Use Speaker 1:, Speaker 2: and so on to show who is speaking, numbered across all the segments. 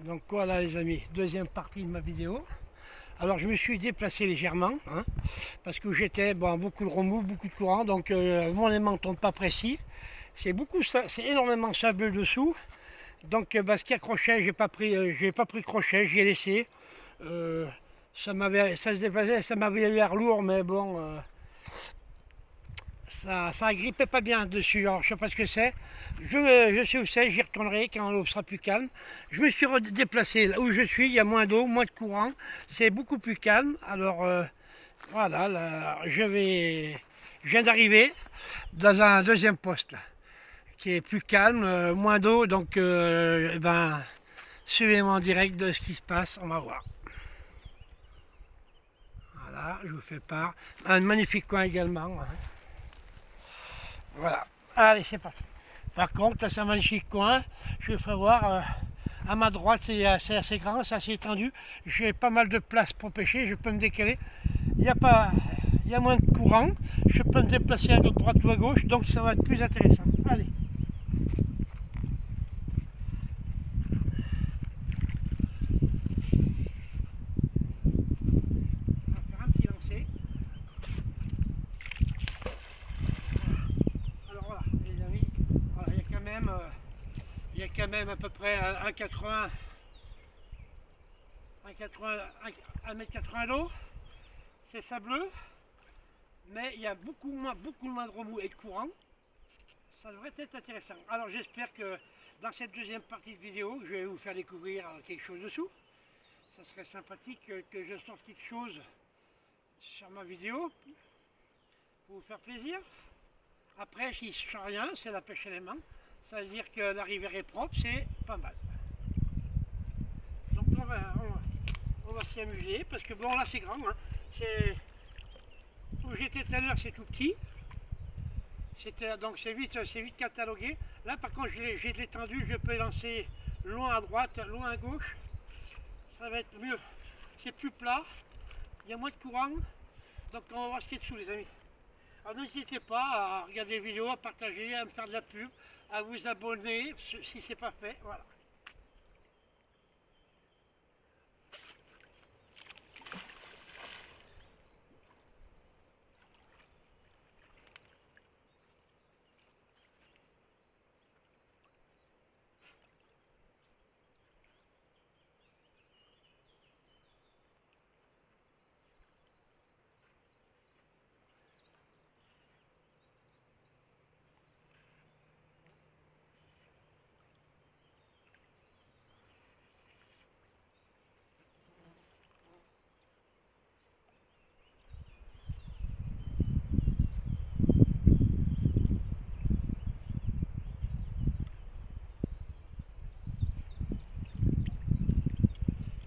Speaker 1: Donc voilà les amis, deuxième partie de ma vidéo. Alors je me suis déplacé légèrement, hein, parce que j'étais beaucoup de remous, beaucoup de courant, donc mon aimant ne tombe pas précis. C'est énormément sableux dessous. Donc ce qui accrochait, j'ai pas pris de crochet, j'ai laissé. Ça se déplaçait, ça m'avait l'air lourd, mais bon, ça agrippait pas bien dessus. Alors je sais pas ce que c'est. Je sais où c'est, j'y retournerai quand l'eau sera plus calme. Je me suis déplacé là où je suis, il y a moins d'eau, moins de courant, c'est beaucoup plus calme. Alors voilà, là, je viens d'arriver dans un deuxième poste là, qui est plus calme, moins d'eau, donc suivez-moi en direct de ce qui se passe, on va voir. Voilà, je vous fais part. Un magnifique coin également. Hein. Voilà, allez c'est parti. Par contre, là c'est un magnifique coin, je vais faire voir, à ma droite c'est assez grand, c'est assez étendu, j'ai pas mal de place pour pêcher, je peux me décaler, il y a moins de courant, je peux me déplacer à droite ou à gauche, donc ça va être plus intéressant. Allez. On va faire un petit lancer. Alors voilà, les amis, voilà, il y a quand même à peu près 1,80 1,80 m d'eau, c'est sableux, mais il y a beaucoup moins de remous et de courant. Ça devrait être intéressant. Alors j'espère que dans cette deuxième partie de vidéo, je vais vous faire découvrir quelque chose dessous. Ça serait sympathique que je sorte quelque chose sur ma vidéo pour vous faire plaisir. Après, s'il ne change rien, c'est la pêche à l'aimant. Ça veut dire que la rivière est propre, c'est pas mal. Donc on va s'y amuser, parce que bon là c'est grand. Hein. Où j'étais tout à l'heure, c'est tout petit. Donc c'est vite catalogué. Là par contre j'ai de l'étendue, je peux lancer loin à droite, loin à gauche. Ça va être mieux. C'est plus plat, il y a moins de courant. Donc on va voir ce qui est dessous les amis. Alors n'hésitez pas à regarder les vidéos, à partager, à me faire de la pub, à vous abonner si c'est pas fait. Voilà.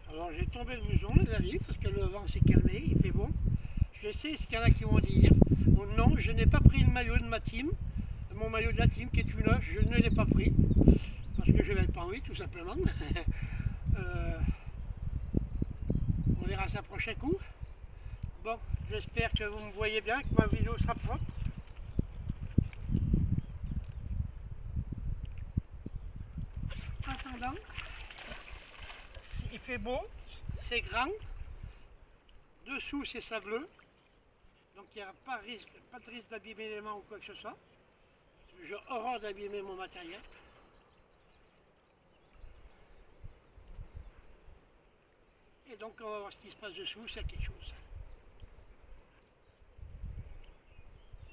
Speaker 1: Alors j'ai tombé le blouson les amis, parce que le vent s'est calmé, il fait bon. Je sais ce qu'il y en a qui vont dire. Bon, non, je n'ai pas pris le maillot de ma team, mon maillot de la team qui est tout neuf, je ne l'ai pas pris. Parce que je n'avais pas envie tout simplement. On verra ça prochain coup. Bon, j'espère que vous me voyez bien, que ma vidéo sera propre. En attendant, il fait beau, c'est grand, dessous c'est sableux, donc il n'y a pas de risque d'abîmer les mains ou quoi que ce soit. J'ai horreur d'abîmer mon matériel. Et donc on va voir ce qui se passe dessous, c'est quelque chose.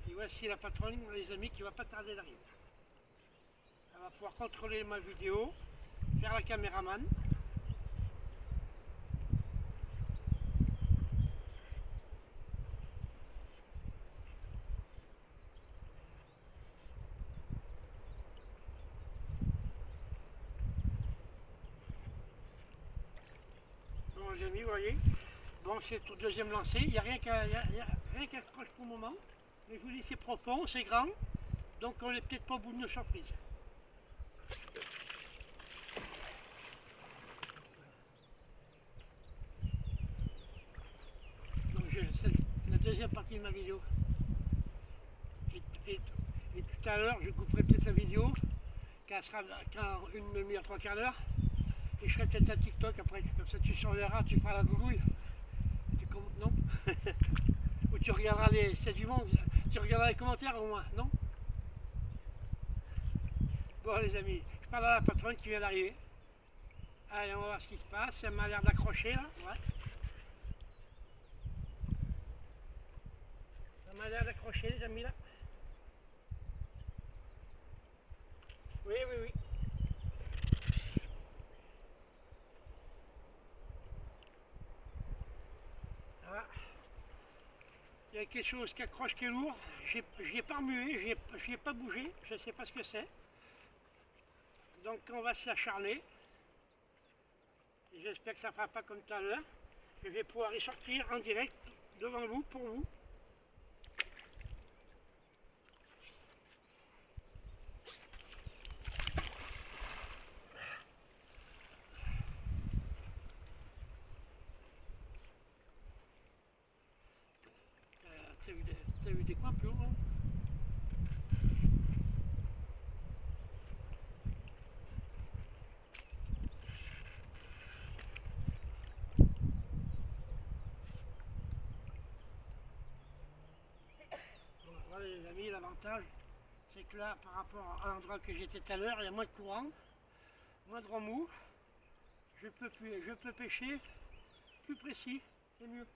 Speaker 1: Et voici la patronne, les amis, qui va pas tarder d'arriver. Elle va pouvoir contrôler ma vidéo, faire la caméraman. Bon les amis, vous voyez, bon c'est tout deuxième lancé, il n'y a rien qui accroche pour le moment. Mais je vous dis c'est profond, c'est grand, donc on n'est peut-être pas au bout de nos surprises. Donc c'est la deuxième partie de ma vidéo. Et tout à l'heure je couperai peut-être la vidéo, quand une demi-heure, trois quarts d'heure. Et je ferai peut-être un TikTok après, comme ça tu surveilleras, tu feras la bougouille. Non. Ou tu regarderas les. C'est du monde, tu regarderas les commentaires au moins, non? Bon les amis, je parle à la patronne qui vient d'arriver. Allez, on va voir ce qui se passe. Elle m'a l'air d'accrocher là. Ouais. Ça m'a l'air d'accrocher les amis là. Oui, oui, oui. Voilà. Il y a quelque chose qui accroche qui est lourd. Je n'ai pas remué, je n'ai pas bougé. Je ne sais pas ce que c'est. Donc on va s'acharner. J'espère que ça ne fera pas comme tout à l'heure. Je vais pouvoir y sortir en direct devant vous, pour vous. T'as vu des coins plus hauts, hein? Voilà les amis, l'avantage, c'est que là, par rapport à l'endroit que j'étais tout à l'heure, il y a moins de courant, moins de remous. Je peux pêcher plus précis, c'est mieux.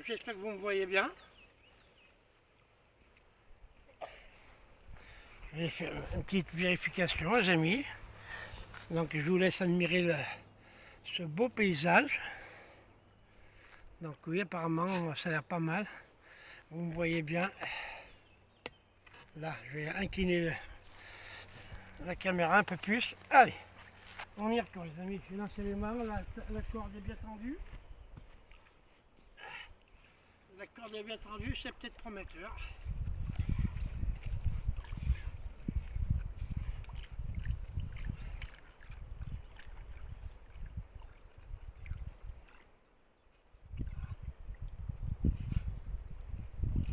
Speaker 1: J'espère que vous me voyez bien. Je vais faire une petite vérification, les amis. Donc je vous laisse admirer ce beau paysage. Donc oui, apparemment ça a l'air pas mal. Vous me voyez bien. Là, je vais incliner la caméra un peu plus. Allez, on y retourne les amis. Je vais lancer les mains, la corde est bien tendue. La corde est bien tendue, c'est peut-être prometteur.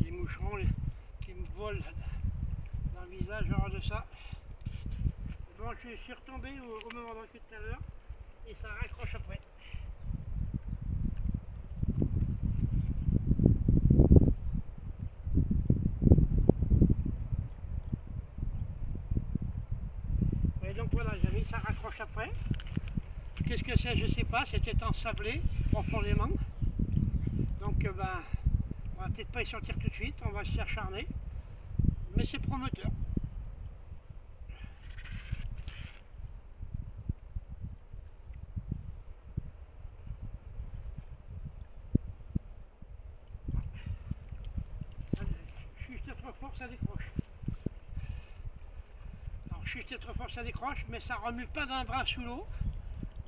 Speaker 1: Les moucherons qui me volent dans le visage, genre de ça. Bon, je suis retombé au même endroit que tout à l'heure et ça raccroche après. Et donc voilà les amis, ça raccroche après. Qu'est-ce que c'est? Je ne sais pas, c'était ensablé profondément. Donc ben, on va peut-être pas y sortir tout de suite, on va s'y acharner. Mais c'est prometteur. Juste trop fort, ça décroche. Alors juste trop fort, ça décroche, mais ça remue pas d'un bras sous l'eau.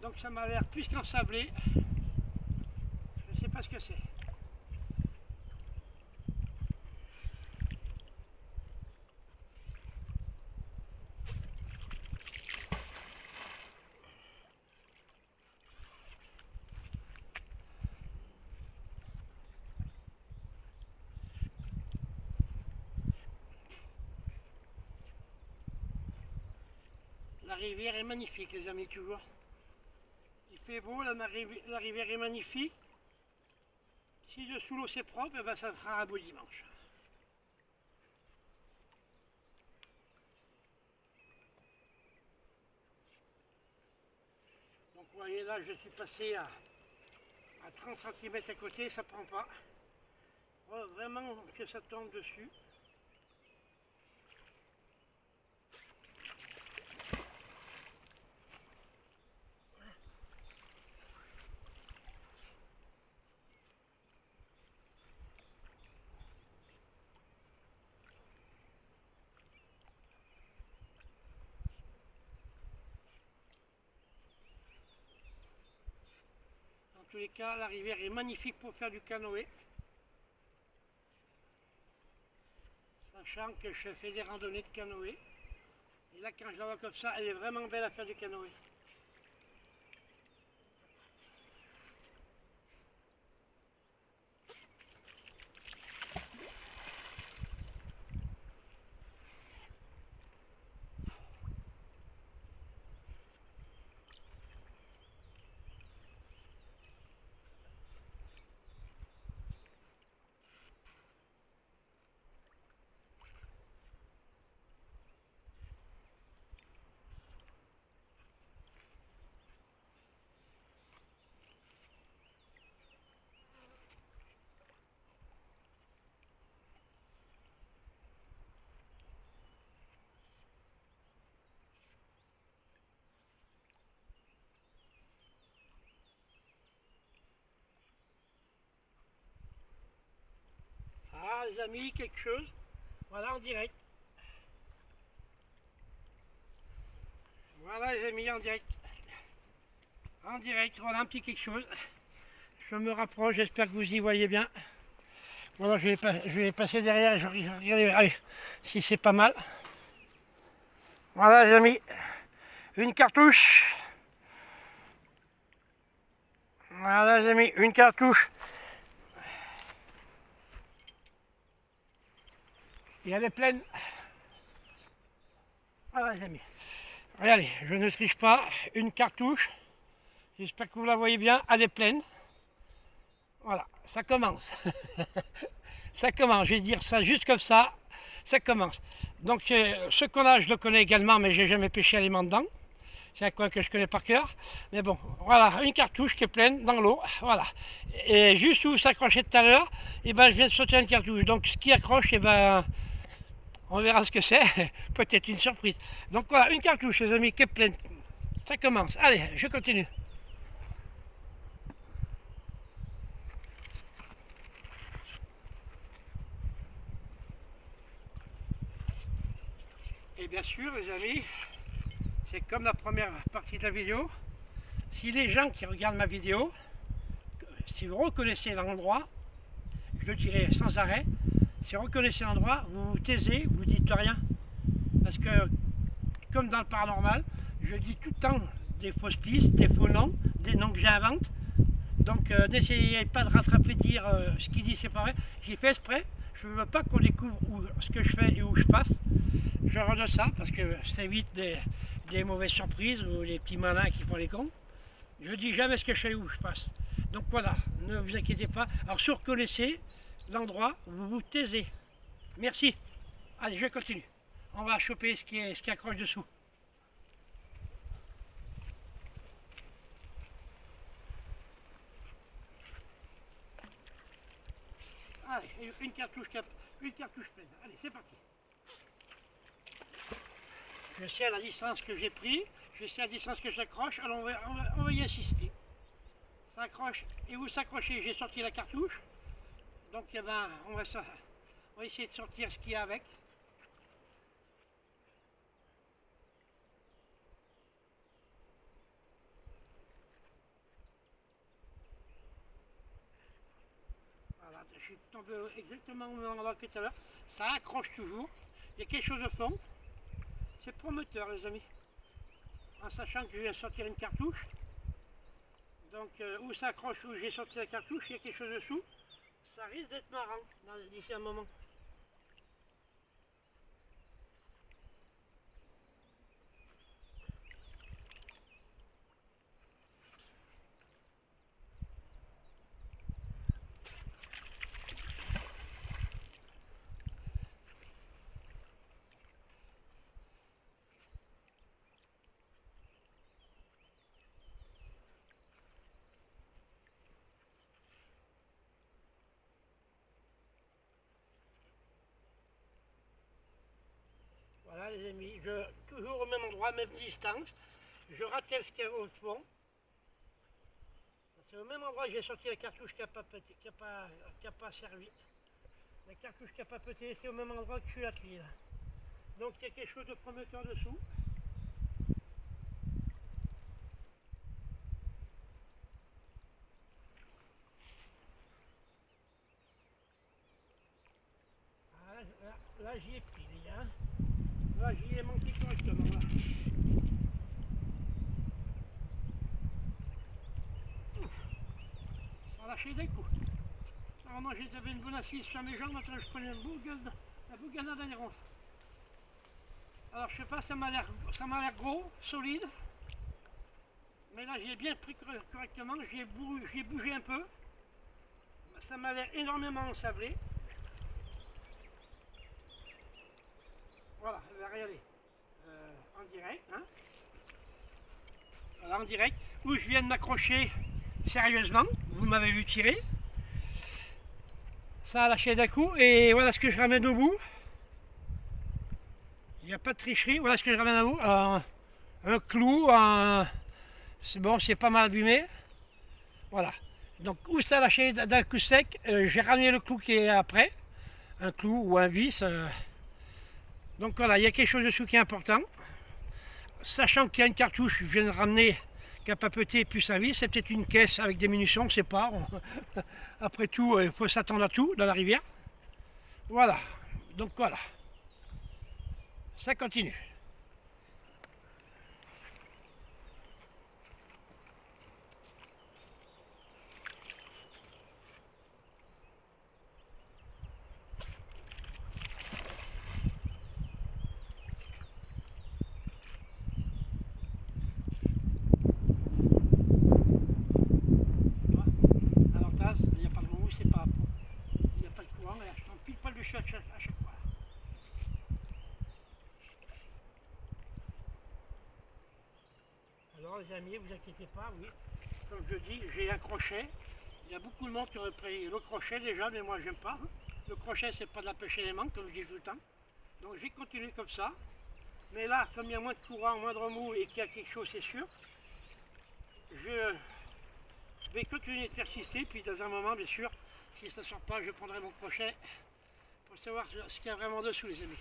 Speaker 1: Donc ça m'a l'air plus qu'ensablé. Je ne sais pas ce que c'est. La rivière est magnifique les amis, toujours. Il fait beau, la rivière est magnifique. Si de sous l'eau c'est propre, eh ben, ça fera un beau dimanche. Donc vous voyez là, je suis passé à 30 cm à côté, ça prend pas. Faut vraiment que ça tombe dessus. En tous les cas, la rivière est magnifique pour faire du canoë. Sachant que je fais des randonnées de canoë. Et là, quand je la vois comme ça, elle est vraiment belle à faire du canoë. Ah les amis, quelque chose. Voilà en direct. Voilà les amis, en direct. En direct, voilà un petit quelque chose. Je me rapproche, j'espère que vous y voyez bien. Voilà, je vais passer derrière et je regarde si c'est pas mal. Voilà les amis, une cartouche. Voilà les amis, une cartouche. Et elle est pleine. Voilà les amis. Regardez, je ne triche pas, une cartouche. J'espère que vous la voyez bien, elle est pleine. Voilà, ça commence. Ça commence, je vais dire ça juste comme ça. Ça commence. Donc ce qu'on je le connais également, mais j'ai jamais pêché aliment dedans. C'est un coin que je connais par cœur. Mais bon, voilà, une cartouche qui est pleine dans l'eau. Voilà. Et juste où s'accrochait tout à l'heure, et ben je viens de sauter une cartouche. Donc ce qui accroche, et ben on verra ce que c'est. Peut-être une surprise. Donc voilà, une cartouche, les amis, qui est pleine. Ça commence. Allez, je continue. Et bien sûr, les amis, c'est comme la première partie de la vidéo. Si les gens qui regardent ma vidéo, si vous reconnaissez l'endroit, je le dirai sans arrêt, si vous reconnaissez l'endroit, vous vous taisez, vous ne dites rien. Parce que, comme dans le paranormal, je dis tout le temps des fausses pistes, des faux noms, des noms que j'invente. Donc n'essayez pas de rattraper, de dire ce qu'il dit c'est pas vrai. J'ai fait exprès, je ne veux pas qu'on découvre ce que je fais et où je passe. Je redonne ça parce que ça évite des mauvaises surprises ou les petits malins qui font les cons. Je dis jamais ce que je fais et où je passe. Donc voilà, ne vous inquiétez pas. Alors si vous reconnaissez l'endroit, vous vous taisez. Merci. Allez, je continue. On va choper ce qui accroche dessous. Allez, une cartouche pleine. Allez, c'est parti. Je sais à la distance que j'ai pris, je sais à la distance que j'accroche, alors on va y insister. Ça accroche, et vous s'accrochez, j'ai sorti la cartouche. Donc eh ben, on va essayer de sortir ce qu'il y a avec. Voilà, je suis tombé exactement au même endroit que tout à l'heure. Ça accroche toujours. Il y a quelque chose de fond. C'est prometteur les amis. En sachant que je viens de sortir une cartouche. Donc où ça accroche, où j'ai sorti la cartouche, il y a quelque chose dessous. Ça risque d'être marrant d'ici un moment. Voilà les amis, toujours au même endroit, même distance. Je ratelle ce qu'il y a au fond. C'est au même endroit que j'ai sorti la cartouche qui n'a pas servi. La cartouche qui n'a pas pété, c'est au même endroit que je suis attelé là. Donc il y a quelque chose de prometteur dessous. Voilà, là j'y ai pris les gars. Là j'y ai manqué correctement. justement là. Sans lâcher des coups. Alors moi j'avais une bonne assise sur mes jambes, maintenant je prenais un beau gueule d'aileron. Alors je sais pas, ça m'a l'air gros, solide. Mais là j'ai bien pris correctement, j'ai bougé un peu. Ça m'a l'air énormément ensablé. Voilà, regardez, en direct. Hein. Voilà, en direct, où je viens de m'accrocher sérieusement. Vous m'avez vu tirer. Ça a lâché d'un coup. Et voilà ce que je ramène au bout. Il n'y a pas de tricherie. Voilà ce que je ramène au bout. Un clou, c'est bon, c'est pas mal abîmé. Voilà. Donc, où ça a lâché d'un coup sec, j'ai ramené le clou qui est après. Un clou ou un vis. Donc voilà, il y a quelque chose dessous qui est important. Sachant qu'il y a une cartouche, je viens de ramener qui a papeté plus un vis, c'est peut-être une caisse avec des munitions, on ne sait pas. Après tout, il faut s'attendre à tout dans la rivière. Voilà, donc voilà. Ça continue. À chaque fois. Alors les amis, vous inquiétez pas, oui, comme je dis, j'ai un crochet. Il y a beaucoup de monde qui aurait pris le crochet déjà, mais moi j'aime pas. Le crochet c'est pas de la pêche élément, comme je dis tout le temps. Donc j'ai continué comme ça. Mais là, comme il y a moins de courant, moins de remous et qu'il y a quelque chose, c'est sûr, je vais continuer de persister. Puis dans un moment, bien sûr, si ça ne sort pas, je prendrai mon crochet pour savoir ce qu'il y a vraiment dessous, les amis.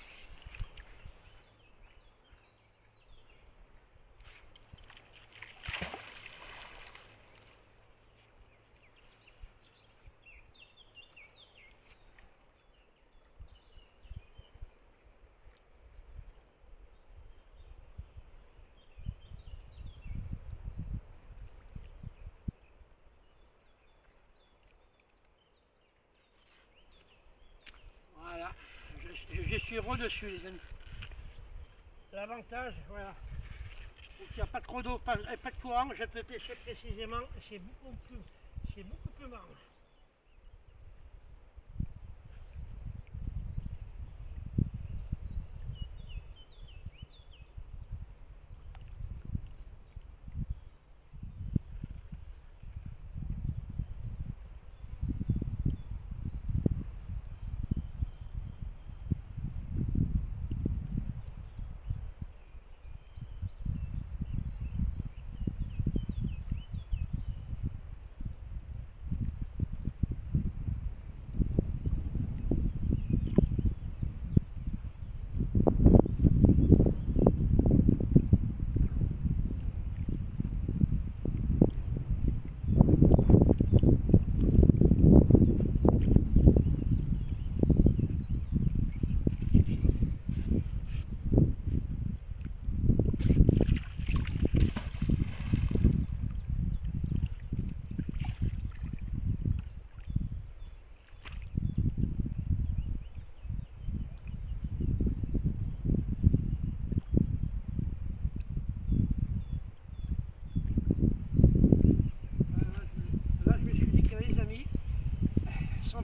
Speaker 1: Voilà, je suis redessus, les amis. L'avantage, voilà, il n'y a pas trop d'eau, pas de courant, je peux pêcher précisément, c'est beaucoup plus marrant.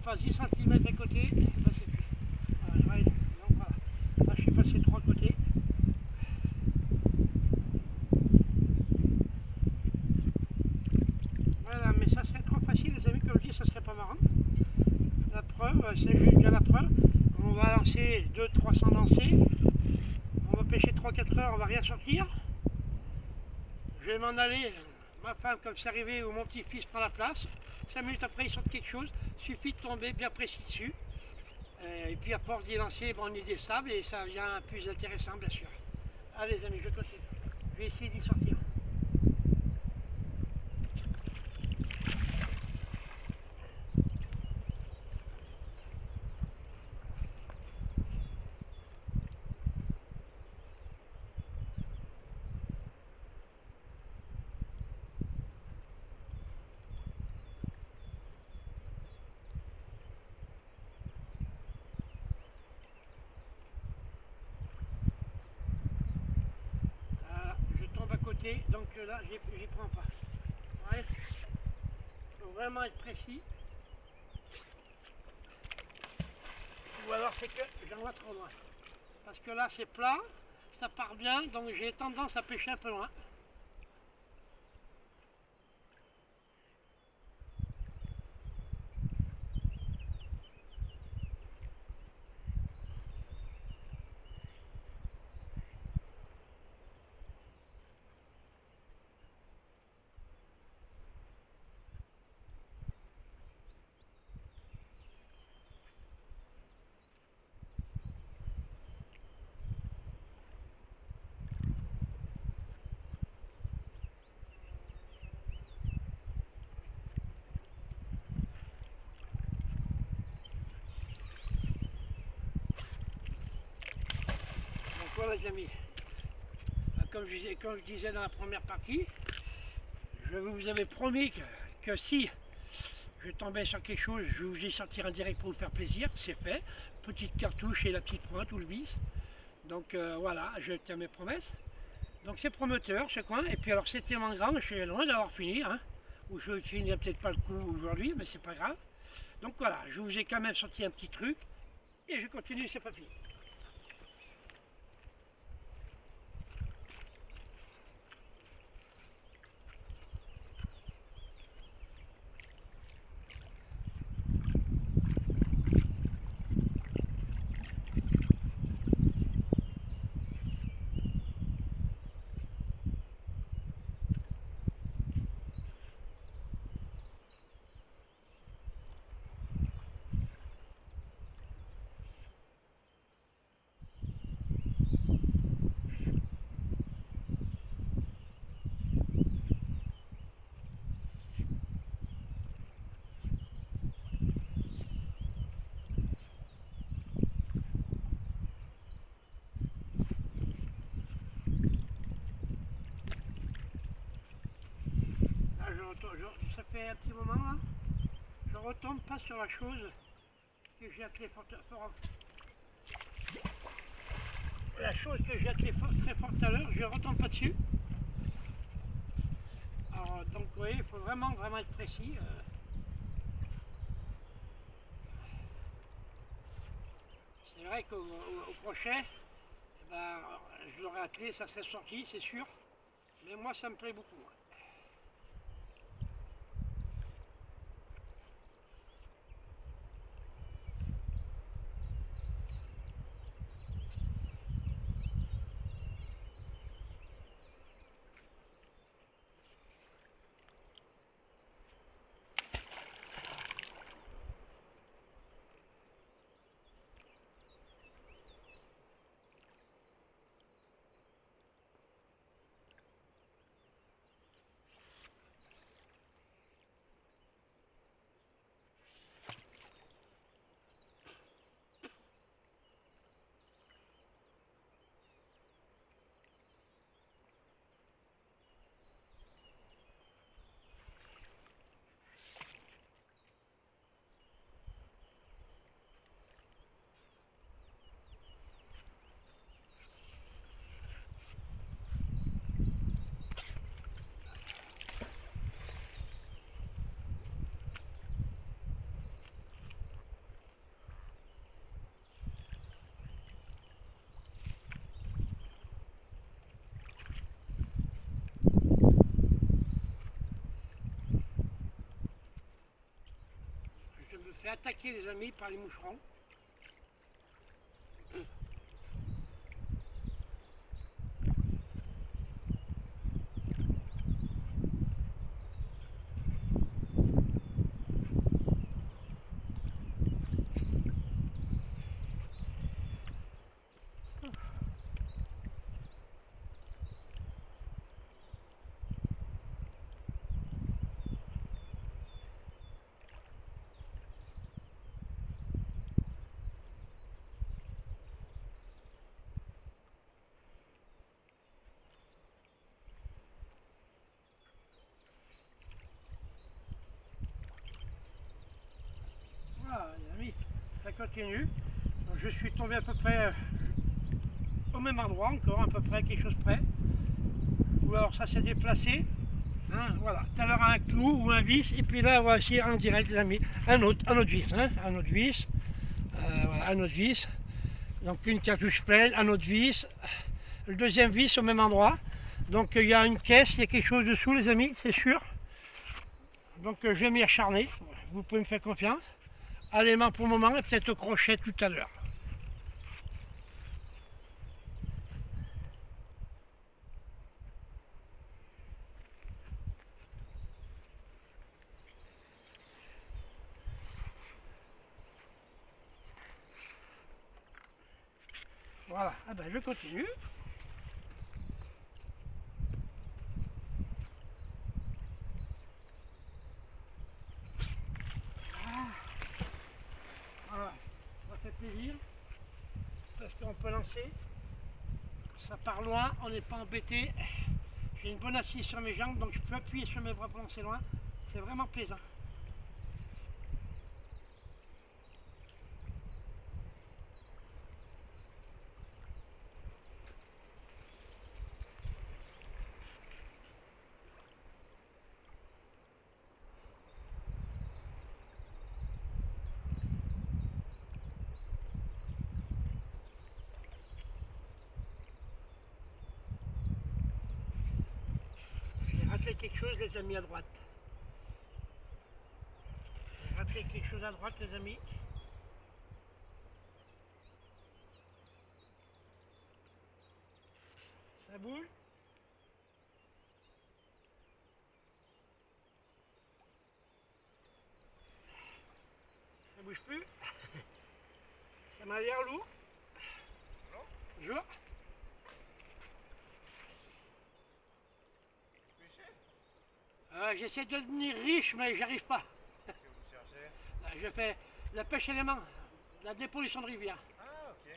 Speaker 1: Passe 10 cm à côté, là c'est plus. Voilà, donc voilà. Là je suis passé 3 côtés. Voilà, mais ça serait trop facile les amis, comme je dis, ça serait pas marrant. La preuve, c'est juste bien la preuve. On va lancer 200-300 lancers. On va pêcher 3-4 heures, on va rien sortir. Je vais m'en aller, ma femme comme c'est arrivé, ou mon petit-fils prend la place. 5 minutes après, il sort quelque chose. Il suffit de tomber bien précis dessus. Et puis à force d'y lancer, on y des sables et ça devient plus intéressant, bien sûr. Allez les amis, je continue. Je vais essayer d'y sortir. Ok, donc là, j'y prends pas. Ouais. Faut vraiment être précis. Ou alors c'est que j'envoie trop loin. Parce que là, c'est plat, ça part bien, donc j'ai tendance à pêcher un peu loin. Donc voilà les amis, comme je disais dans la première partie, je vous avais promis que si je tombais sur quelque chose, je vous ai sortir en direct pour vous faire plaisir, c'est fait. Petite cartouche et la petite pointe ou le vis. Donc voilà, je tiens mes promesses. Donc c'est prometteur ce coin, et puis alors c'est tellement grand, je suis loin d'avoir fini, hein. Ou je finirai peut-être pas le coup aujourd'hui, mais c'est pas grave. Donc voilà, je vous ai quand même sorti un petit truc, et je continue, c'est pas fini. Ça fait un petit moment là, je retombe pas sur la chose que j'ai attelée la chose que j'ai attelée très fort à l'heure, je retombe pas dessus. Alors donc vous voyez, il faut vraiment être précis. C'est vrai qu'au crochet, eh ben, je l'aurais attelé, ça serait sorti, c'est sûr. Mais moi ça me plaît beaucoup. Je me fais attaquer les amis par les moucherons. Voilà les amis, ça continue. Donc, je suis tombé à peu près au même endroit encore, à peu près quelque chose près. Ou alors ça s'est déplacé. Hein, voilà, tout à l'heure un clou ou un vis, et puis là voici en direct les amis, un autre vis, hein, un autre vis, voilà, un autre vis, donc une cartouche pleine, un autre vis, le deuxième vis au même endroit, donc il y a une caisse, il y a quelque chose dessous les amis, c'est sûr, donc je vais m'y acharner, vous pouvez me faire confiance, à l'aimant pour le moment et peut-être au crochet tout à l'heure. Voilà, ah ben je continue. Ah, voilà, ça fait plaisir, parce qu'on peut lancer, ça part loin, on n'est pas embêté, j'ai une bonne assise sur mes jambes, donc je peux appuyer sur mes bras pour lancer loin, c'est vraiment plaisant. J'ai raté quelque chose les amis à droite. J'ai raté quelque chose à droite les amis. Ça bouge. Ça bouge plus. Ça m'a l'air lourd. Bonjour. J'essaie de devenir riche mais j'arrive pas.
Speaker 2: Qu'est-ce que vous cherchez?
Speaker 1: Je fais la pêche élément, la dépollution de rivière.
Speaker 2: Ah, ok. Il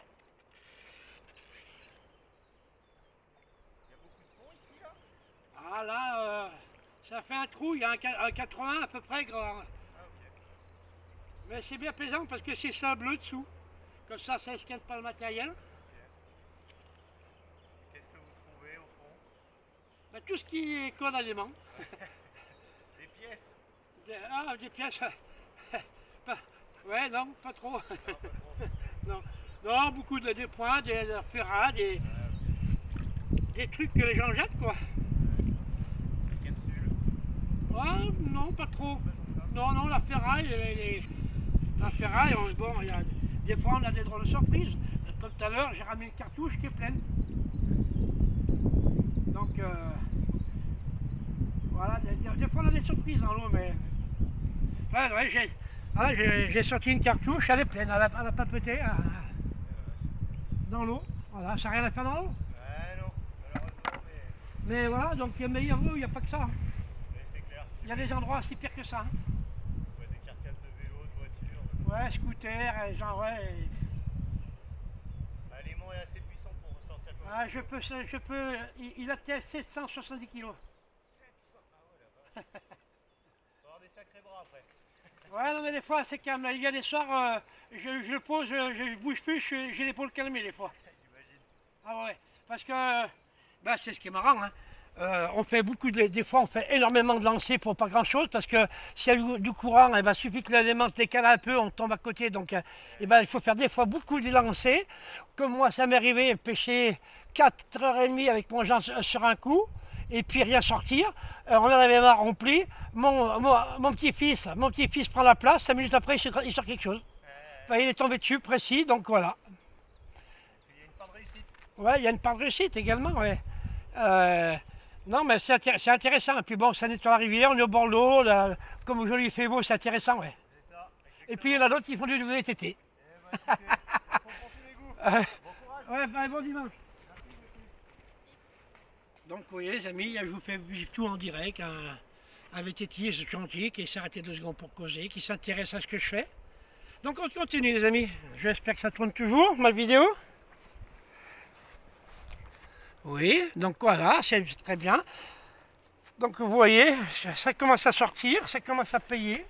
Speaker 2: y a beaucoup de fonds ici, là?
Speaker 1: Ah là, ça fait un trou, il y a un 80 à peu près grand.
Speaker 2: Ah, ok.
Speaker 1: Mais c'est bien plaisant parce que c'est sableux dessous. Comme ça esquinte pas le matériel.
Speaker 2: Ok. Qu'est-ce que vous trouvez au fond?
Speaker 1: Bah, tout ce qui est code aliment.
Speaker 2: Des pièces?
Speaker 1: Des pièces. Ouais, non, pas trop.
Speaker 2: Non, pas trop.
Speaker 1: Non, non, beaucoup de points, des ferrailles, des trucs que les gens jettent quoi.
Speaker 2: Des capsules?
Speaker 1: Ouais, non, pas trop. Non, non, la ferraille, la ferraille, bon, il y a, des fois on a des drôles de surprises. Comme tout à l'heure, j'ai ramené une cartouche qui est pleine. Donc, voilà, des fois on a des surprises dans l'eau, mais... Ouais, j'ai sorti une cartouche, elle est pleine, elle a pas pété dans l'eau. Voilà, ça n'a rien à faire dans l'eau.
Speaker 2: Ah non, malheureusement,
Speaker 1: Mais voilà, donc il n'y a pas que ça.
Speaker 2: mais c'est clair.
Speaker 1: Il y a des endroits aussi pires que ça.
Speaker 2: Ouais, des carcasses de vélos, de voitures.
Speaker 1: Ouais, scooter, genre, ouais.
Speaker 2: L'aimant est assez puissant pour ressortir comme
Speaker 1: Ah, je peux, il a 770 kg.
Speaker 2: 700. Ah ouais, la vache. Faut avoir des sacrés bras après.
Speaker 1: Ouais, non, mais des fois, c'est calme. Il y a des soirs, je le pose, je bouge plus, j'ai l'épaule calmée des fois.
Speaker 2: J'imagine.
Speaker 1: Ah ouais, parce que, bah, c'est ce qui est marrant, hein. On fait des fois on fait énormément de lancers pour pas grand chose parce que s'il y a du courant, eh ben, suffit que l'élément décale un peu, on tombe à côté, donc eh ben, il faut faire des fois beaucoup de lancers. Comme moi ça m'est arrivé, pêcher 4h30 avec mon genre sur un coup et puis rien sortir. On en avait marre, on plie. Mon petit-fils prend la place, 5 minutes après il sort quelque chose. Enfin, il est tombé dessus précis, donc voilà.
Speaker 2: Il y a une part de réussite.
Speaker 1: Ouais, il y a une part de réussite également, ouais. Non, mais c'est intéressant. Et puis bon, ça nettoie la rivière, on est au bord de l'eau, comme aujourd'hui il fait beau, c'est intéressant, ouais.
Speaker 2: C'est ça.
Speaker 1: Et puis il y en a d'autres qui font du VTT.
Speaker 2: Eh ben, écoutez, faut pour tous les goûts. Bon courage.
Speaker 1: Ouais, bah, bon dimanche. Donc, vous voyez les amis, je vous fais vivre tout en direct. Un VTT gentil qui s'est arrêté 2 secondes pour causer, qui s'intéresse à ce que je fais. Donc on continue les amis. J'espère que ça tourne toujours, ma vidéo. Oui, donc voilà, c'est très bien. Donc vous voyez, ça commence à sortir, ça commence à payer.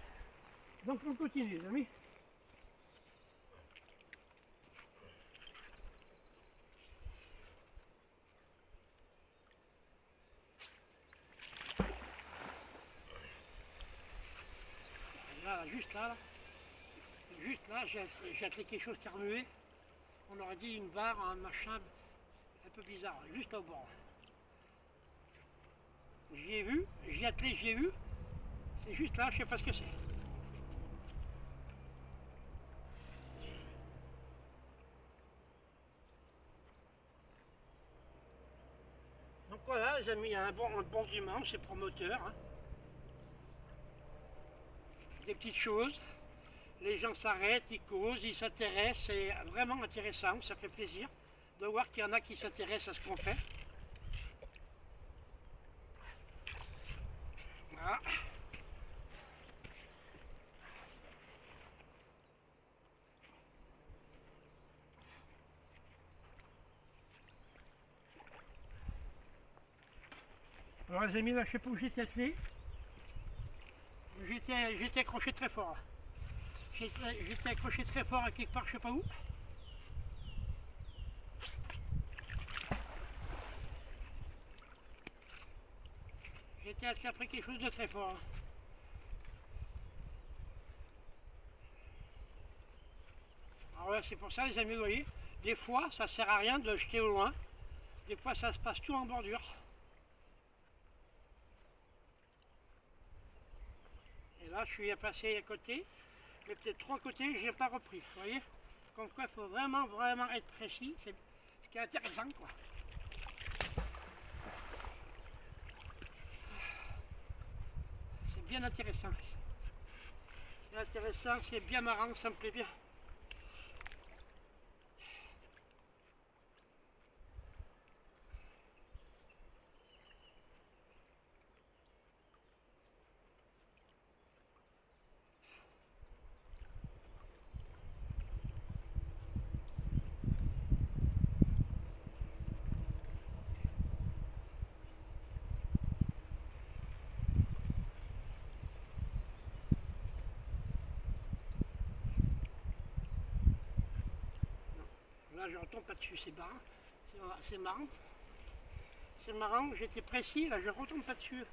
Speaker 1: Donc on continue les amis. juste là, juste là, j'ai attelé quelque chose qui a remué. On aurait dit une barre, un machin un peu bizarre, juste au bord. J'y ai vu, j'y ai attelé, j'y ai vu. C'est juste là, je sais pas ce que c'est. Donc voilà les amis, un bon dimanche, c'est promoteur. Hein. Des petites choses, les gens s'arrêtent, ils causent, ils s'intéressent, c'est vraiment intéressant, ça fait plaisir de voir qu'il y en a qui s'intéressent à ce qu'on fait. Voilà. Alors les amis, là je sais pas où j'étais attelé. J'étais accroché très fort. J'étais accroché très fort à quelque part, je sais pas où. J'étais attelé après quelque chose de très fort. Alors là c'est pour ça les amis, vous voyez, des fois ça sert à rien de jeter au loin. Des fois ça se passe tout en bordure. Et là je suis passé à côté. Mais peut-être 3 côtés, je n'ai pas repris, vous voyez. Comme quoi, il faut vraiment être précis, c'est ce qui est intéressant, quoi. C'est bien intéressant. C'est intéressant, c'est bien marrant, ça me plaît bien. Là, je retombe pas dessus, c'est marrant. C'est marrant. C'est marrant, j'étais précis, là, je retombe pas dessus.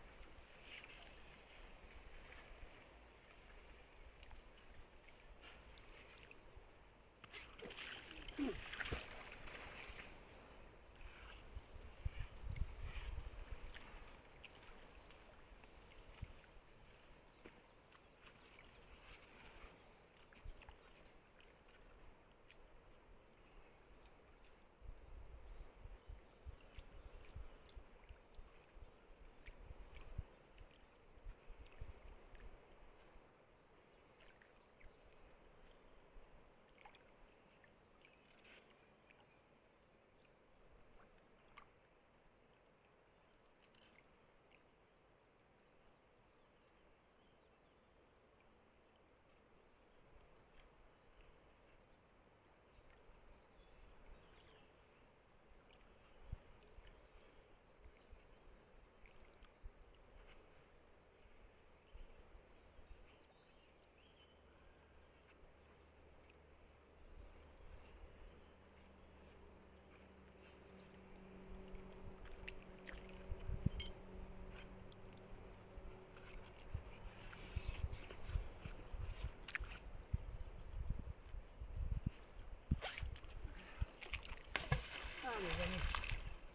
Speaker 1: Les amis,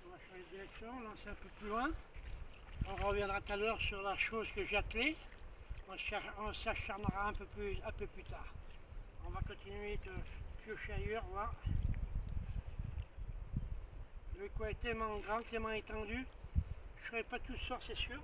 Speaker 1: on va changer de direction, lancer un peu plus loin. On reviendra tout à l'heure sur la chose que j'ai attelée. On s'acharnera un peu plus tard. On va continuer de piocher ailleurs, voir. Le coin est tellement grand, tellement étendu, je ne ferai pas tout ça, c'est sûr.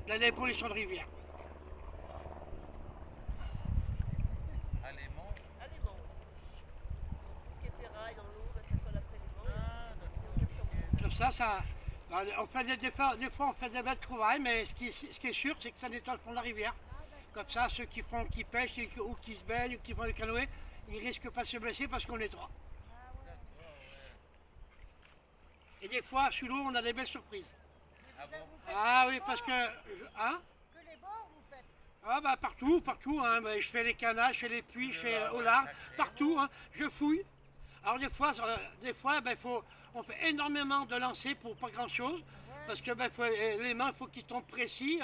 Speaker 1: la pollution de rivière.
Speaker 2: Alément.
Speaker 3: Alément. Ce qui est ferraille dans l'eau, bah, ça colle après les mains.
Speaker 2: Ah,
Speaker 3: Et on
Speaker 2: d'accord.
Speaker 1: Comme ça, on fait des fois on fait des belles trouvailles, mais ce qui est sûr, c'est que ça nettoie le fond de la rivière. Comme ça, ceux qui pêchent ou qui se baignent ou qui font le canoë, ils risquent pas de se blesser parce qu'on nettoie. Et des fois, sous l'eau, on a des belles surprises.
Speaker 2: Ah bon?
Speaker 1: Ah oui, parce que... Hein?
Speaker 4: Que les bords, vous faites.
Speaker 1: Ah bah partout, hein. Mais je fais les canals, je fais les puits, je fais au large, partout, hein. Je fouille. Alors des fois ben, on fait énormément de lancers pour pas grand chose. Parce que ben, les mains, il faut qu'ils tombent précis.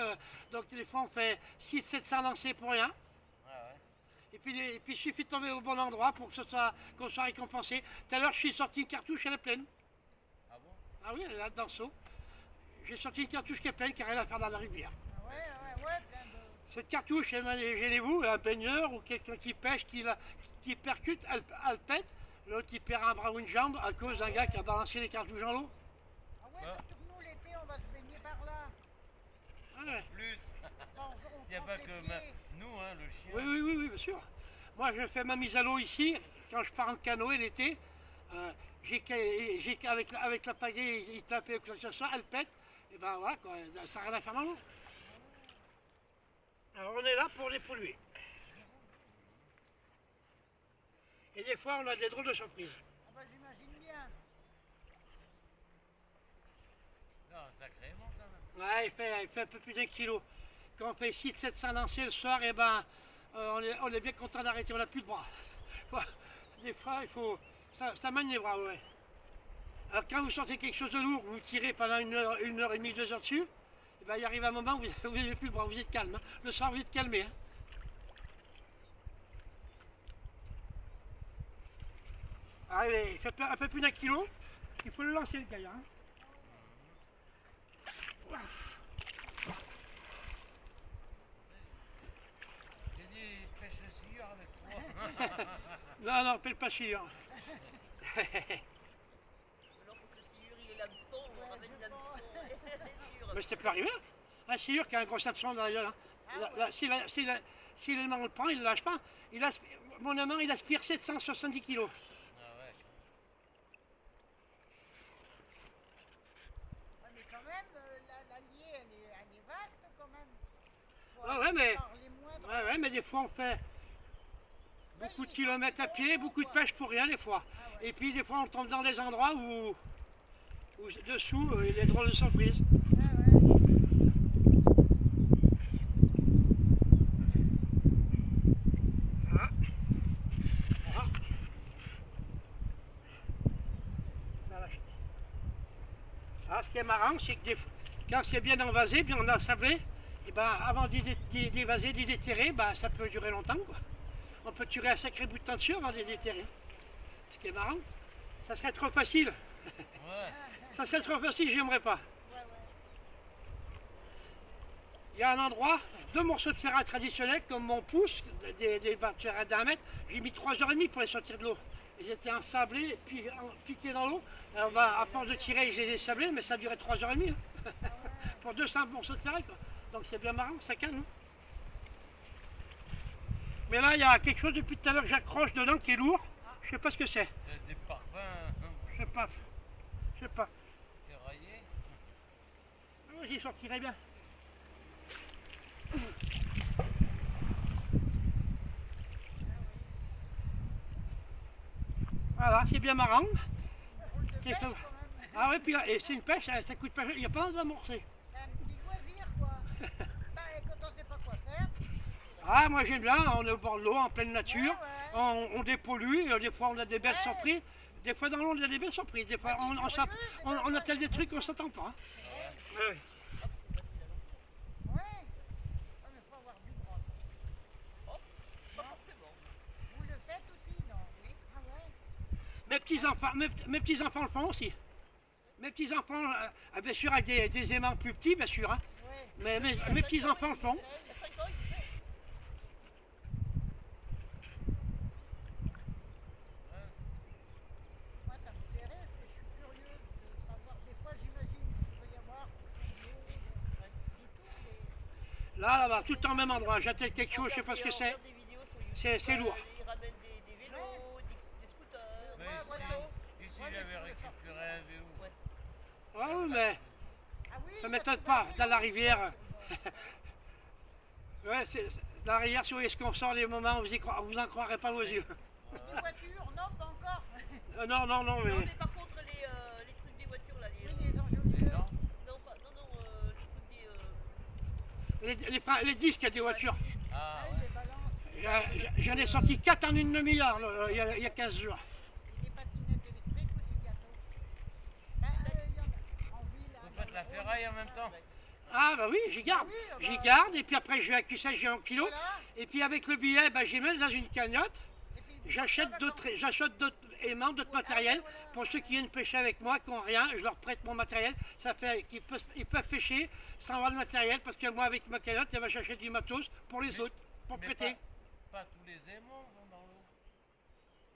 Speaker 1: Donc des fois on fait 600-700 lancers pour rien.
Speaker 2: Ah ouais.
Speaker 1: Et puis il suffit de tomber au bon endroit pour qu'on soit récompensé. Tout à l'heure je suis sorti une cartouche, elle est pleine.
Speaker 2: Ah bon?
Speaker 1: Ah oui, elle est là dans le seau. J'ai sorti une cartouche qui est pleine, qui n'a rien à faire dans la rivière.
Speaker 4: Ah ouais, plein de...
Speaker 1: Cette cartouche, imaginez-vous, un baigneur ou quelqu'un qui pêche, qui percute, elle pète. L'autre il perd un bras ou une jambe à cause d'un gars qui a balancé les cartouches dans l'eau.
Speaker 4: Ah ouais, surtout que nous, l'été, on va se baigner par là.
Speaker 1: Ah ouais.
Speaker 2: Plus.
Speaker 4: Enfin, on
Speaker 2: Il n'y a
Speaker 4: trempe
Speaker 2: pas
Speaker 4: les
Speaker 2: que
Speaker 4: pieds.
Speaker 2: nous, hein, le chien.
Speaker 1: Oui, bien sûr. Moi, je fais ma mise à l'eau ici. Quand je pars en canoë l'été, avec la pagaie, il tape ou quoi que ce soit, elle pète. Et ben voilà, quoi, ça n'a rien à faire dans l'eau. Alors on est là pour les polluer. Et des fois, on a des drôles de surprises.
Speaker 4: Ah bah j'imagine bien.
Speaker 2: Non, sacrément quand même.
Speaker 1: Ouais, il fait un peu plus d'un kilo. Quand on fait 600-700 lancers le soir, et ben, on est bien content d'arrêter, on n'a plus de bras. Des fois, ça mène les bras, ouais. Alors quand vous sortez quelque chose de lourd, vous tirez pendant une heure et demie, 2 heures dessus, et ben, il arrive un moment où vous n'avez plus le bras, vous êtes calme. Hein. Le soir, vous êtes calmé. Hein. Allez, il fait un peu plus d'un kilo, il faut le lancer le caillard. Hein.
Speaker 2: J'ai dit pêche le sciure avec toi.
Speaker 1: Non, pèle pas chiant.
Speaker 3: Alors faut que le sciure il ait l'hameçon, on ramène l'hameçon.
Speaker 1: Mais ça peut arriver. Un sciure qui a un gros hameçon dans la gueule. Hein. Si l'élément le prend, il ne lâche pas. Mon aimant, il aspire 770 kilos.
Speaker 2: Ah ouais.
Speaker 4: Ouais, mais quand même, l'Allier, elle est vaste quand même. Faut
Speaker 1: Ouais, ouais, mais-
Speaker 4: par les moindres-
Speaker 1: Ouais, mais des fois on fait beaucoup de kilomètres à pied, beaucoup de pêche pour rien des fois. Et puis des fois on tombe dans des endroits où dessous il y a des drôles de surprises.
Speaker 4: Ouais, ouais.
Speaker 1: Ah. Ah. Voilà. Ah, ce qui est marrant, c'est que quand c'est bien envasé, bien ensablé, et ben, avant d'évaser, d'y déterrer, ben, ça peut durer longtemps. Quoi. On peut tirer un sacré bout de temps dessus avant de les déterrer. Ce qui est marrant, ça serait trop facile.
Speaker 2: Ouais.
Speaker 1: Ça serait trop facile, j'aimerais pas.
Speaker 4: Ouais, ouais.
Speaker 1: Il y a un endroit, 2 morceaux de ferraille traditionnels comme mon pouce, des barres de ferraille d'1 mètre, j'ai mis 3h30 pour les sortir de l'eau. Ils étaient ensablés, puis piqués dans l'eau. Alors bah, à force de tirer, j'ai désablé, mais ça durait 3h30. Hein. Pour 200 morceaux de ferraille. Quoi. Donc c'est bien marrant, ça calme. Hein. Mais là, il y a quelque chose depuis tout à l'heure que j'accroche dedans qui est lourd. Je sais pas ce que c'est.
Speaker 2: Des parfums
Speaker 1: Je sais pas. Je sais pas.
Speaker 2: ferraillés.
Speaker 1: Oh, j'y sortirai bien. Voilà, c'est bien marrant.
Speaker 4: Rôle de pêche, quand même.
Speaker 1: Ah ouais, puis là, et c'est une pêche, ça coûte pas, il n'y a pas d'amorcer.
Speaker 4: C'est un petit loisir, quoi. Bah, et quand on sait pas quoi faire.
Speaker 1: Ah, moi j'aime bien, on est au bord de l'eau, en pleine nature,
Speaker 4: Ouais, ouais.
Speaker 1: on dépollue, des fois on a des belles
Speaker 4: Ouais.
Speaker 1: surprises, des fois dans l'eau on a des belles surprises, des fois on a tel des trucs qu'on ne s'attend pas. Hein. Ouais, ouais.
Speaker 4: Ouais. Ouais, mais faut avoir du bras.
Speaker 3: Pas forcément.
Speaker 4: Vous le faites aussi, non? Oui. Ah ouais.
Speaker 1: Mes petits-enfants le font aussi. Mes petits-enfants, bien sûr avec des aimants plus petits, bien sûr, hein.
Speaker 4: Ouais.
Speaker 1: Mais mes petits-enfants le font.
Speaker 3: Il y a 5 ans, il fait.
Speaker 4: Moi, ça me plairait parce que je suis curieuse de savoir. Des fois, j'imagine ce qu'il peut y avoir au fond de l'eau. C'est tout,
Speaker 1: Là-bas, tout en même endroit. J'attends quelque chose, je sais pas ce que
Speaker 3: On
Speaker 1: c'est.
Speaker 3: regarde des vidéos sur YouTube,
Speaker 1: C'est lourd.
Speaker 3: Ils ramènent des vélos, des scooters,
Speaker 2: Mais
Speaker 3: des
Speaker 2: ici,
Speaker 3: motos.
Speaker 2: ici j'avais récupéré un vélo.
Speaker 3: Ouais.
Speaker 1: Ah oui, mais
Speaker 4: Ah oui,
Speaker 1: ça m'étonne pas. Dans la rivière. Ouais, dans la rivière, si vous voyez ce qu'on sort, les moments où vous en croirez pas vos yeux.
Speaker 4: Des voitures, non, pas encore.
Speaker 1: Non, non, non,
Speaker 3: Non,
Speaker 1: mais.
Speaker 3: mais par contre, les trucs des voitures là,
Speaker 4: Oui, les enjeux.
Speaker 2: Les gens
Speaker 3: non, pas, non, non, les trucs des.
Speaker 1: Les disques des voitures.
Speaker 2: Ah
Speaker 4: Ah,
Speaker 2: ouais.
Speaker 4: les balances.
Speaker 1: J'en ai sorti 4 en une demi-heure il y a 15 jours.
Speaker 4: Et des patinettes électriques aussi bientôt. Ben, il y en a en ville.
Speaker 2: Vous faites la ferraille en même temps?
Speaker 1: Ah bah oui, j'y garde. J'y garde et puis après je vais accuser, j'ai un kilo.
Speaker 4: Voilà.
Speaker 1: Et puis avec le billet, bah, j'y mets dans une cagnotte.
Speaker 4: Et puis,
Speaker 1: J'achète d'autres aimants, d'autres matériels. Pour ceux qui viennent pêcher avec moi, qui n'ont rien, je leur prête mon matériel. Ça fait qu'ils peuvent pêcher sans avoir de matériel parce que moi avec ma cagnotte, eh ben, j'achète du matos pour les autres, pour
Speaker 2: Mais
Speaker 1: prêter.
Speaker 2: pas tous les aimants vont dans l'eau.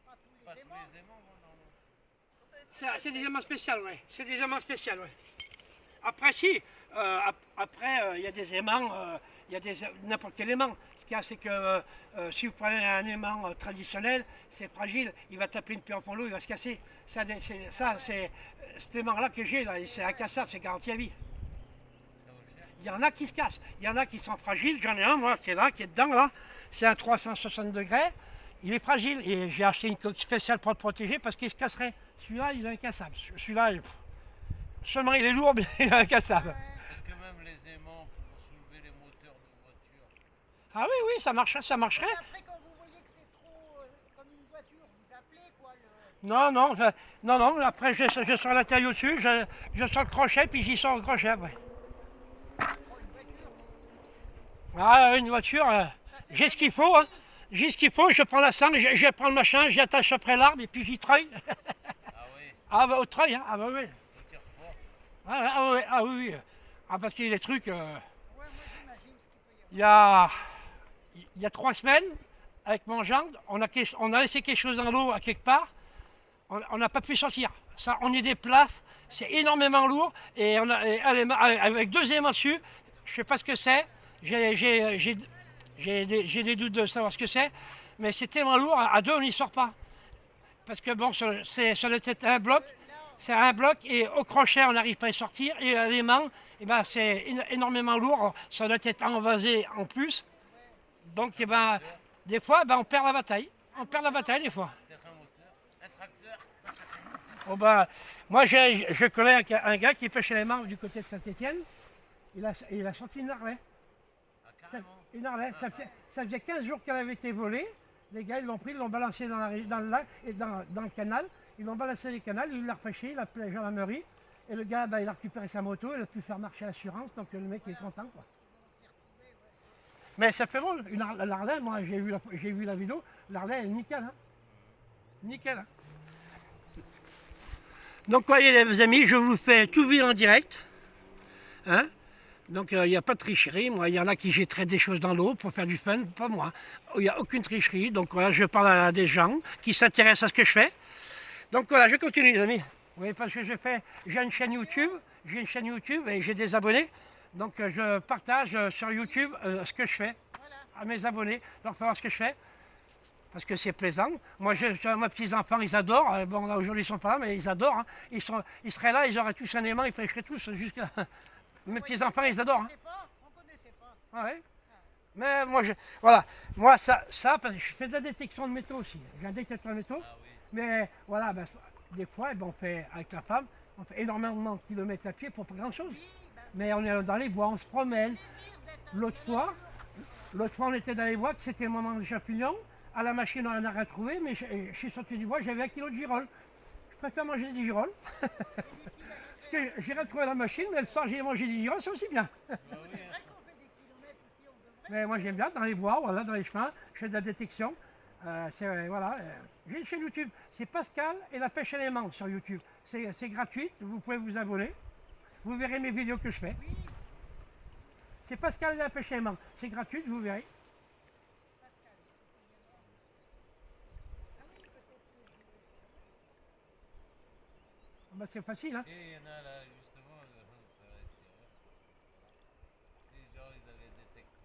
Speaker 4: pas tous
Speaker 2: Pas
Speaker 4: les
Speaker 2: tous
Speaker 4: aimants.
Speaker 2: les aimants vont dans l'eau.
Speaker 1: C'est des aimants spéciaux, oui. C'est des aimants spéciaux, oui. Après, si, il y a des aimants, il y a n'importe quel aimant. Ce qu'il y a, c'est que si vous prenez un aimant traditionnel, c'est fragile, il va taper une pierre en l'eau, il va se casser. Cet aimant-là que j'ai, c'est incassable, c'est garanti à vie.
Speaker 2: Ça vaut cher.
Speaker 1: Il y en a qui se cassent, il y en a qui sont fragiles. J'en ai un, moi, qui est là, qui est dedans, là. C'est un 360 degrés. Il est fragile et j'ai acheté une coque spéciale pour le protéger parce qu'il se casserait. Celui-là, il est incassable. Celui-là, seulement il est lourd, mais il est incassable.
Speaker 2: Est-ce que même les aimants pour soulever les moteurs de voiture?
Speaker 1: Ah oui, oui, ça marcherait, ça marcherait.
Speaker 4: Et après, quand vous voyez que c'est trop comme une voiture, vous appelez quoi le.
Speaker 1: Non, non, non, non. Après, je sors l'intérieur dessus, je sors le crochet, puis j'y sors le crochet après. Ah, une voiture, j'ai ce qu'il faut, hein. J'ai ce qu'il faut, je prends la sangle, je prends le machin, j'y attache après l'arbre et puis j'y treuille.
Speaker 2: Ah oui,
Speaker 1: Ah bah au treuil, hein. Ah bah oui.
Speaker 2: on tire fort.
Speaker 1: Ah oui, oui. Ah parce qu'il y a des trucs.
Speaker 4: Ouais, moi j'imagine ce qu'il peut y avoir.
Speaker 1: Il y a 3 semaines, avec mon gendre, on a laissé quelque chose dans l'eau à quelque part. On n'a pas pu sortir. Ça, on y déplace, c'est énormément lourd et avec 2 aimants dessus, je sais pas ce que c'est. J'ai des doutes de savoir ce que c'est, mais c'est tellement lourd, à 2 on n'y sort pas. Parce que bon, ça doit être un bloc, c'est un bloc et au crochet on n'arrive pas à y sortir et à l'aimant, eh ben, c'est énormément lourd, ça doit être envasé en plus. Donc eh ben, des fois ben, on perd la bataille. On perd la bataille des fois.
Speaker 2: Peut-être un moteur, un tracteur.
Speaker 1: Oh ben, moi je connais un gars qui pêche les marques du côté de Saint-Étienne. Il a sorti une Harley.
Speaker 2: Ah, carrément.
Speaker 1: Une Harley. Ça faisait 15 jours qu'elle avait été volée. Les gars ils l'ont pris, ils l'ont balancé dans le lac et dans le canal. Ils l'ont balancé dans le canal, il l'a repêché, il a appelé la gendarmerie. Et le gars ben, il a récupéré sa moto, il a pu faire marcher l'assurance, donc le mec est content quoi. Mais ça fait bon, l'Harley, moi j'ai vu la vidéo, l'Harley est nickel. Hein. Nickel. Hein. Donc voyez les amis, je vous fais tout vivre en direct. Hein. Donc il n'y a pas de tricherie. Moi, il y en a qui jetteraient des choses dans l'eau pour faire du fun, pas moi. Il n'y a aucune tricherie. Donc voilà, je parle à des gens qui s'intéressent à ce que je fais. Donc voilà, je continue les amis. Vous voyez, parce que j'ai une chaîne YouTube et j'ai des abonnés. Donc je partage sur YouTube ce que je fais à mes abonnés, leur faire voir ce que je fais. Parce que c'est plaisant. Moi, mes petits-enfants, ils adorent. Bon, là, aujourd'hui, ils sont pas là, mais ils adorent. Hein. Ils seraient là, ils auraient tous un aimant, ils pêcheraient tous jusqu'à... Mes petits-enfants, ils adorent. Hein.
Speaker 4: On connaissait pas.
Speaker 1: Ah ouais. Mais moi, voilà. Moi, ça, parce que je fais de la détection de métaux aussi. J'ai un détecteur de métaux.
Speaker 2: Ah oui.
Speaker 1: Mais voilà, ben, des fois, ben, on fait, avec la femme, on fait énormément de kilomètres à pied pour pas grand-chose. Mais on est dans les bois, on se promène. L'autre fois, on était dans les bois, c'était le moment des champignons. À la machine, on en a retrouvé, mais je suis sorti du bois, j'avais 1 kilo de girolles. Je préfère manger des girolles. Parce que j'ai retrouvé la machine, mais le soir, j'ai mangé des girolles, c'est aussi bien.
Speaker 2: Bah oui,
Speaker 4: C'est
Speaker 2: hein.
Speaker 4: vrai qu'on fait des kilomètres aussi, on devrait.
Speaker 1: Mais moi, j'aime bien dans les bois, voilà, dans les chemins, je fais de la détection. Voilà, j'ai une chaîne YouTube, c'est Pascal et la pêche à l'aimant sur YouTube. C'est gratuit, vous pouvez vous abonner. Vous verrez mes vidéos que je fais. C'est Pascal et la pêche à l'aimant, c'est gratuit, vous verrez. Bah, c'est facile, hein.
Speaker 2: Et il y en a là, justement, ça va être les gens, ils avaient détecté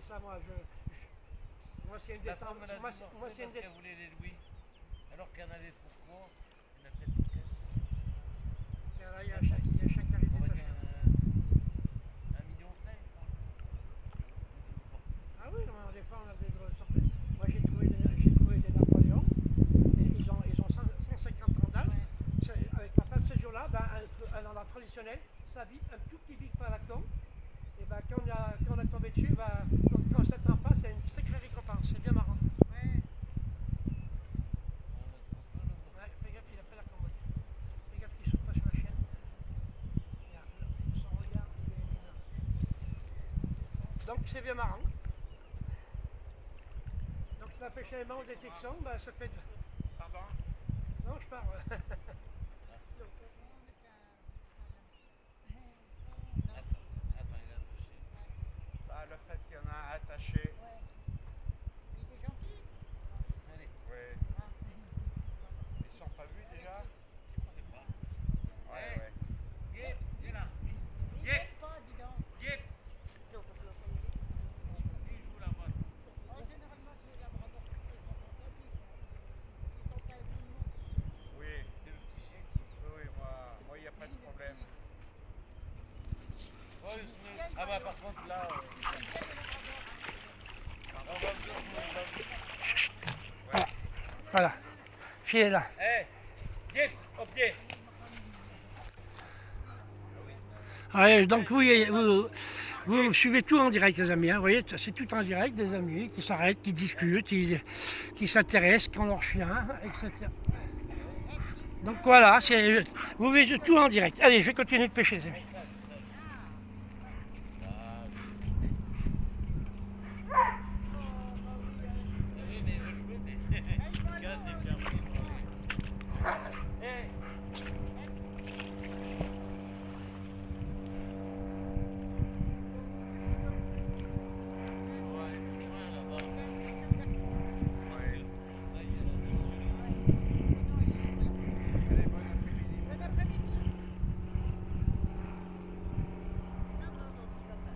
Speaker 1: ça moi, moi c'est une
Speaker 2: La
Speaker 1: détente.
Speaker 2: femme me l'a
Speaker 1: Moi,
Speaker 2: divorcé
Speaker 1: moi, c'est une
Speaker 2: parce qu'elle
Speaker 1: détente.
Speaker 2: voulait les louis. Alors qu'il y en avait pour quoi? Il y en a peut-être pour 15.
Speaker 1: Il y a chaque carré
Speaker 2: Avec
Speaker 1: détaché.
Speaker 2: 1,5 million, je crois.
Speaker 1: Ah oui, des fois on a des grosses surprises. Moi j'ai trouvé des Napoléons, et ils ont 150 ans d'âge. Avec ma femme ce jour-là, ben, un endroit traditionnel, ça vit un tout petit bic par la con. Et ben, quand on a tombé dessus, ben, quand on s'attend pas, c'est une sacrée récompense, c'est bien marrant.
Speaker 4: Ouais.
Speaker 1: Ouais, fais gaffe, il a pas la commode. Fais gaffe qu'il saute pas sur la chaîne. Regarde, son regard, il est bizarre. Donc c'est bien marrant. Donc la pêche à aimant des Texans, ben, ça fait...
Speaker 2: Pardon?
Speaker 1: Non, je pars.
Speaker 2: Attends, il a touché. Ça, le fait qu'il y en a un attaché.
Speaker 4: Il est gentil.
Speaker 2: Allez. Oui. Ils sont pas vus déjà?
Speaker 3: Je connais pas.
Speaker 2: Ouais,
Speaker 3: Hey.
Speaker 2: ouais.
Speaker 3: Gibbs, viens là.
Speaker 4: Il
Speaker 3: Yep.
Speaker 4: aime pas, dis donc.
Speaker 3: Gibbs.
Speaker 4: Non, parce que l'autre, il est-
Speaker 3: Qui joue là-bas?
Speaker 4: Oh, généralement, les labradors, ils sont contents, ils sont pas tout le monde.
Speaker 2: Oui.
Speaker 3: C'est le petit chien qui.
Speaker 2: Oui, moi, il n'y a pas de problème.
Speaker 3: Ouais, ah bah par contre là, on va venir,
Speaker 1: Voilà, fiez là.
Speaker 3: Hey, Gibbs, au pied.
Speaker 1: Ouais, donc vous suivez tout en direct les amis, hein, vous voyez, c'est tout en direct, des amis qui s'arrêtent, qui discutent, qui s'intéressent, qui ont leur chien, etc. Donc voilà, vous voyez tout en direct. Allez, je vais continuer de pêcher les amis.
Speaker 3: Oui, mais je veux, mais ce gars c'est fermé. Hey. Ouais, là-bas.
Speaker 2: Oui.
Speaker 3: Là, il y a la mission.
Speaker 2: Allez, bon après-midi.
Speaker 4: Bon après-midi. Non, non, non, tu vas pas.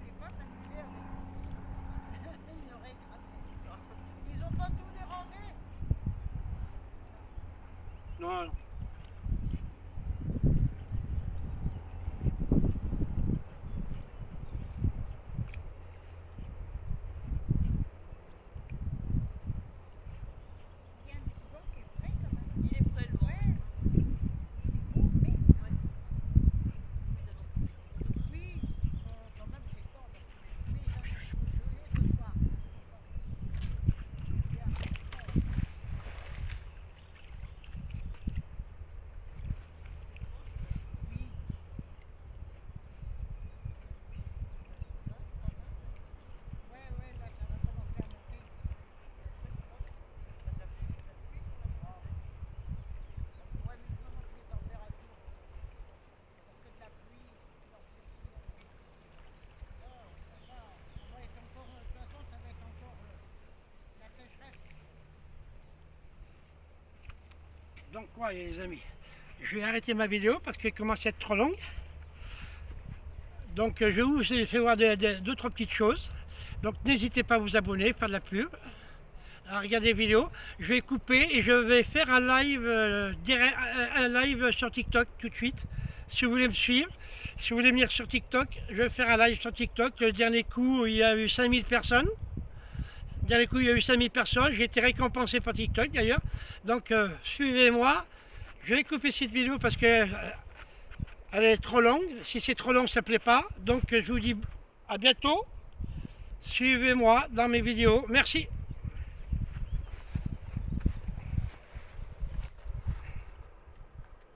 Speaker 4: Je vais pas s'amuser avec lui. Il aurait écrasé. Ils ont pas tout dérangé.
Speaker 1: Non, non.
Speaker 4: Il y a un petit banc qui est frais quand même.
Speaker 3: Il est frais le vent.
Speaker 4: Ouais. Oh, mais, oui, quand même, c'est fort. Mais j'en ai gelé ce soir. Bien. Oui. Ouais, là, ça va commencer à monter. Ouais, mais vraiment, c'est les températures. Parce que de la pluie, c'est aussi. Oh, ça va être encore, de toute façon, ça va être encore la sécheresse.
Speaker 1: Donc quoi les amis, je vais arrêter ma vidéo parce qu'elle commence à être trop longue. Donc je vous ai fait voir d'autres petites choses. Donc n'hésitez pas à vous abonner, faire de la pub, à regarder les vidéos. Je vais couper et je vais faire un live, un live sur TikTok tout de suite. Si vous voulez me suivre, si vous voulez venir sur TikTok, je vais faire un live sur TikTok. Le dernier coup, il y a eu 5000 personnes. Le dernier coup, il y a eu 5000 personnes. J'ai été récompensé par TikTok d'ailleurs. Donc suivez-moi. Je vais couper cette vidéo parce que elle est trop longue. Si c'est trop long, ça ne plaît pas. Donc je vous dis à bientôt. Suivez-moi dans mes vidéos. Merci.